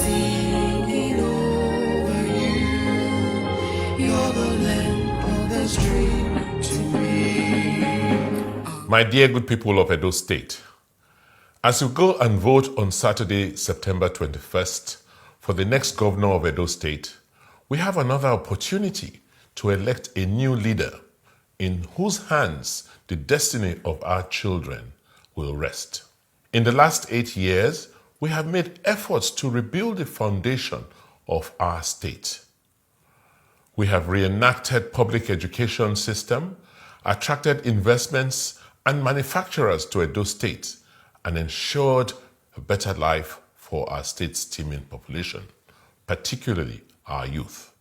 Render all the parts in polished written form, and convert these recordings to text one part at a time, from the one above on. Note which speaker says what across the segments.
Speaker 1: singing over you. You're the land of this dream to me.
Speaker 2: My dear good people of Edo State, as you go and vote on Saturday, September 21st, for the next governor of Edo State, we have another opportunity to elect a new leader in whose hands the destiny of our children will rest. In the last 8 years, we have made efforts to rebuild the foundation of our state. We have reenacted public education system, attracted investments and manufacturers to Edo State, and ensured a better life for our state's teeming population, particularly our youth.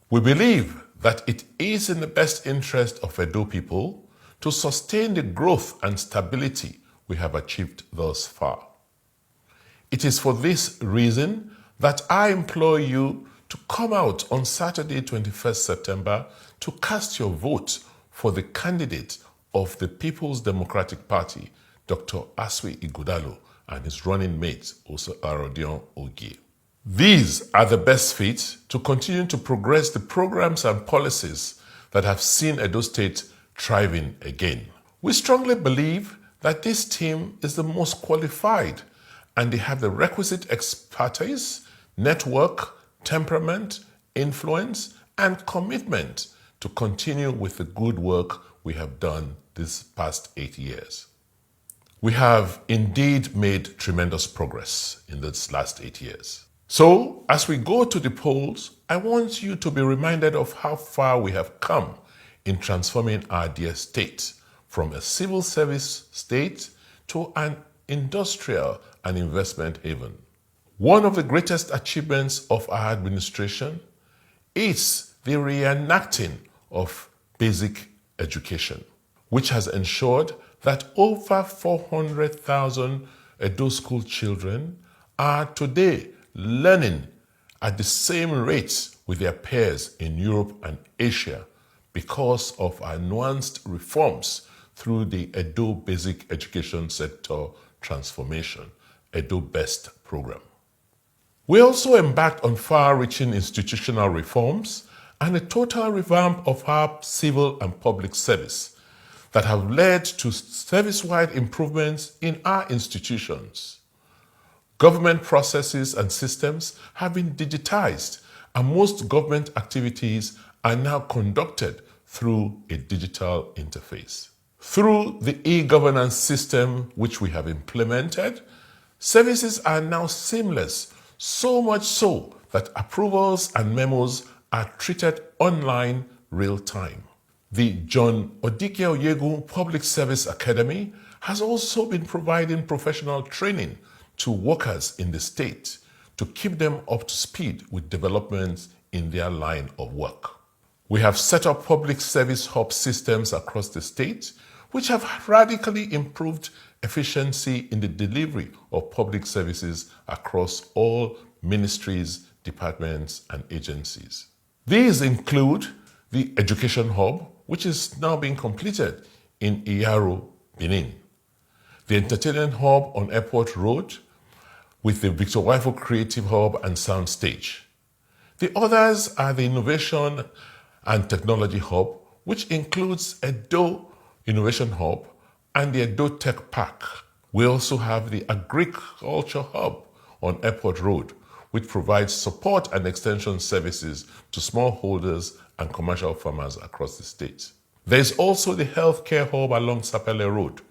Speaker 2: We believe that it is in the best interest of Edo people to sustain the growth and stability we have achieved thus far. It is for this reason that I implore you to come out on Saturday, 21st September, to cast your vote for the candidate of the People's Democratic Party, Dr. Asue Ighodalo, and his running mate, also Arodion Ogie. These are the best fit to continue to progress the programs and policies that have seen Edo State thriving again. We strongly believe that this team is the most qualified and they have the requisite expertise, network, temperament, influence, and commitment to continue with the good work we have done these past 8 years. We have indeed made tremendous progress in this last 8 years. So, as we go to the polls, I want you to be reminded of how far we have come in transforming our dear state from a civil service state to an industrial and investment haven. One of the greatest achievements of our administration is the reenacting of basic education, which has ensured that over 400,000 Edo school children are today learning at the same rates with their peers in Europe and Asia because of our nuanced reforms through the Edo Basic Education Sector Transformation, Edo BEST program. We also embarked on far-reaching institutional reforms and a total revamp of our civil and public service that have led to service-wide improvements in our institutions. Government processes and systems have been digitized, and most government activities are now conducted through a digital interface. Through the e-governance system which we have implemented, services are now seamless, so much so that approvals and memos are treated online real-time. The John Odike Oyegu Public Service Academy has also been providing professional training to workers in the state to keep them up to speed with developments in their line of work. We have set up public service hub systems across the state, which have radically improved efficiency in the delivery of public services across all ministries, departments, and agencies. These include the Education Hub, which is now being completed in Iyaro, Benin, the Entertainment Hub on Airport Road, with the Victor Waifo Creative Hub and Soundstage. The others are the Innovation and Technology Hub, which includes Edo Innovation Hub and the Edo Tech Park. We also have the Agriculture Hub on Airport Road, which provides support and extension services to smallholders and commercial farmers across the state. There is also the Healthcare Hub along Sapele Road,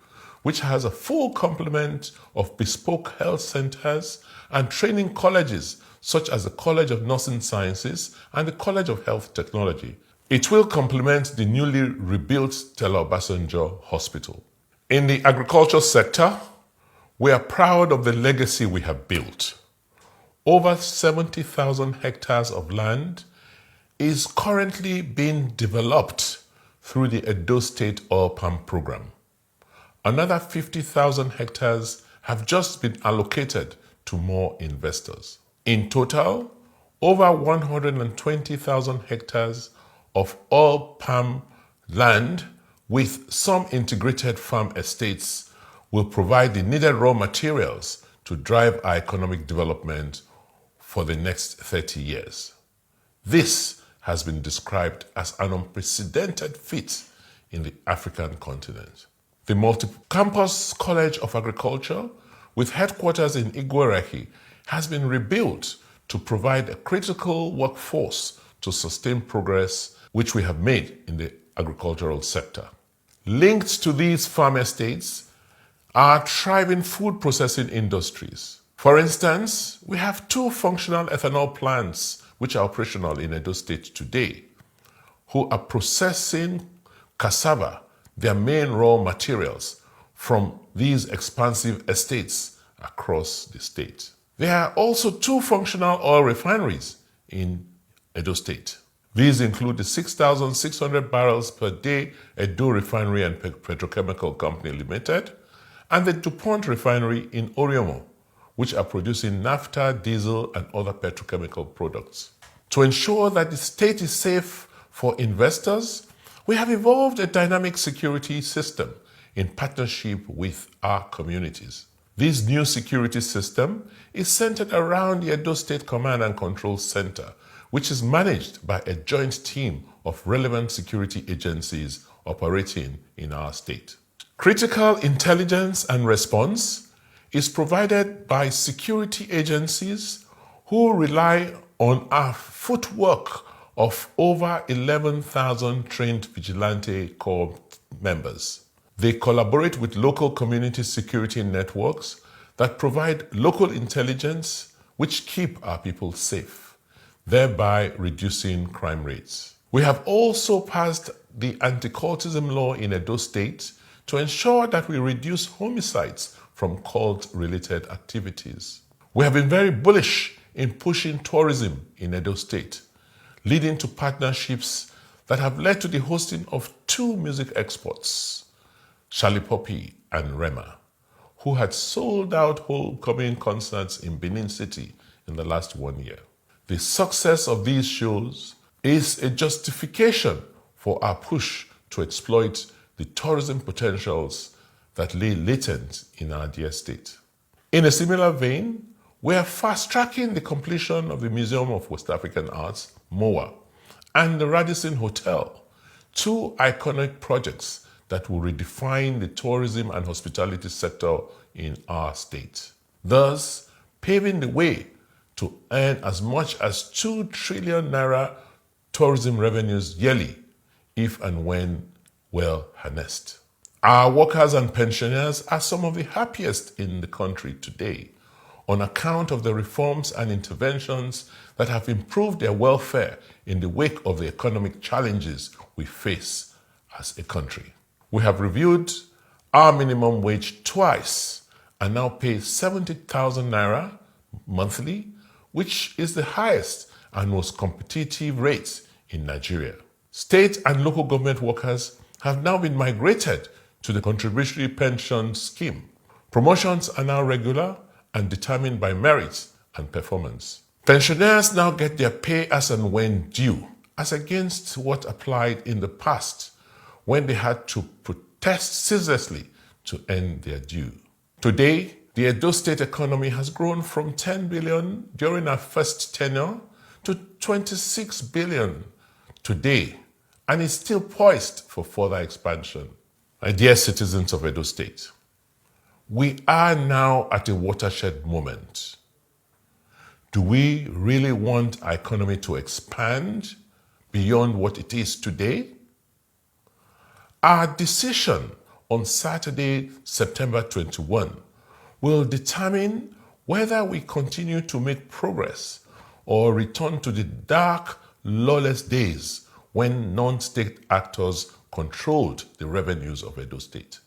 Speaker 2: which has a full complement of bespoke health centers and training colleges, such as the College of Nursing Sciences and the College of Health Technology. It will complement the newly rebuilt Stella Obasanjo Hospital. In the agriculture sector, we are proud of the legacy we have built. Over 70,000 hectares of land is currently being developed through the Edo State Oil Palm Program. Another 50,000 hectares have just been allocated to more investors. In total, over 120,000 hectares of oil palm land with some integrated farm estates will provide the needed raw materials to drive our economic development for the next 30 years. This has been described as an unprecedented feat in the African continent. The multi-campus College of Agriculture, with headquarters in Ighodalo, has been rebuilt to provide a critical workforce to sustain progress which we have made in the agricultural sector. Linked to these farm estates are thriving food processing industries. For instance, we have 2 functional ethanol plants which are operational in Edo State today, who are processing cassava, their main raw materials, from these expansive estates across the state. There are also 2 functional oil refineries in Edo State. These include the 6,600 barrels per day Edo Refinery and Petrochemical Company Limited and the DuPont Refinery in Oriomo, which are producing naphtha, diesel, and other petrochemical products. To ensure that the state is safe for investors, we have evolved a dynamic security system in partnership with our communities. This new security system is centered around the Edo State Command and Control Center, which is managed by a joint team of relevant security agencies operating in our state. Critical intelligence and response is provided by security agencies who rely on our footwork of over 11,000 trained vigilante corps members. They collaborate with local community security networks that provide local intelligence which keep our people safe, thereby reducing crime rates. We have also passed the anti-cultism law in Edo State to ensure that we reduce homicides from cult-related activities. We have been very bullish in pushing tourism in Edo State, leading to partnerships that have led to the hosting of 2 music exports, Charlie Poppy and Rema, who had sold out homecoming concerts in Benin City in the last 1 year. The success of these shows is a justification for our push to exploit the tourism potentials that lay latent in our dear state. In a similar vein, we are fast-tracking the completion of the Museum of West African Arts, MOA, and the Radisson Hotel, 2 iconic projects that will redefine the tourism and hospitality sector in our state, thus paving the way to earn as much as 2 trillion naira tourism revenues yearly, if and when well harnessed. Our workers and pensioners are some of the happiest in the country today on account of the reforms and interventions that have improved their welfare in the wake of the economic challenges we face as a country. We have reviewed our minimum wage twice and now pay 70,000 naira monthly, which is the highest and most competitive rate in Nigeria. State and local government workers have now been migrated to the contributory pension scheme. Promotions are now regular and determined by merit and performance. Pensioners now get their pay as and when due, as against what applied in the past when they had to protest ceaselessly to earn their due. Today, the Edo State economy has grown from 10 billion during our first tenure to 26 billion today, and is still poised for further expansion. My dear citizens of Edo State, we are now at a watershed moment. Do we really want our economy to expand beyond what it is today? Our decision on Saturday, September 21, will determine whether we continue to make progress or return to the dark, lawless days when non-state actors controlled the revenues of Edo State.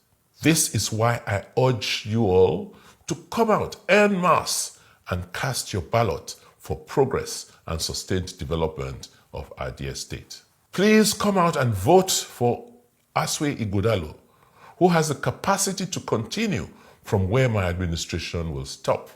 Speaker 2: This is why I urge you all to come out en masse and cast your ballot for progress and sustained development of our dear state. Please come out and vote for Asue Ighodalo, who has the capacity to continue from where my administration will stop,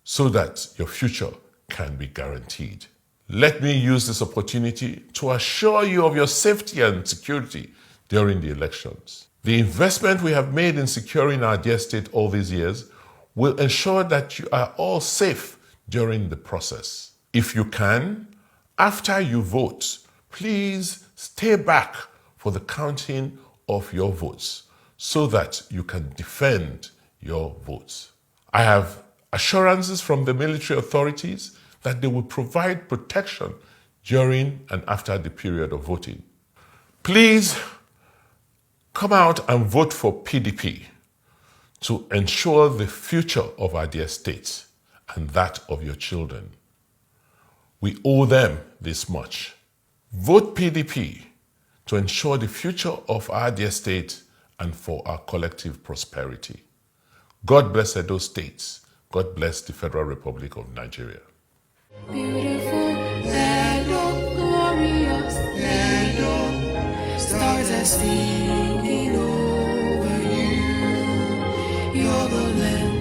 Speaker 2: so that your future can be guaranteed. Let me use this opportunity to assure you of your safety and security during the elections. The investment we have made in securing our dear state all these years will ensure that you are all safe during the process. If you can, after you vote, please stay back for the counting of your votes so that you can defend your votes. I have assurances from the military authorities that they will provide protection during and after the period of voting. Please come out and vote for PDP to ensure the future of our dear state and that of your children. We owe them this much. Vote PDP to ensure the future of our dear state and for our collective prosperity. God bless Edo State. God bless the Federal Republic of Nigeria.
Speaker 1: Beautiful Edo, glorious Edo, stars are singing over you. You're the land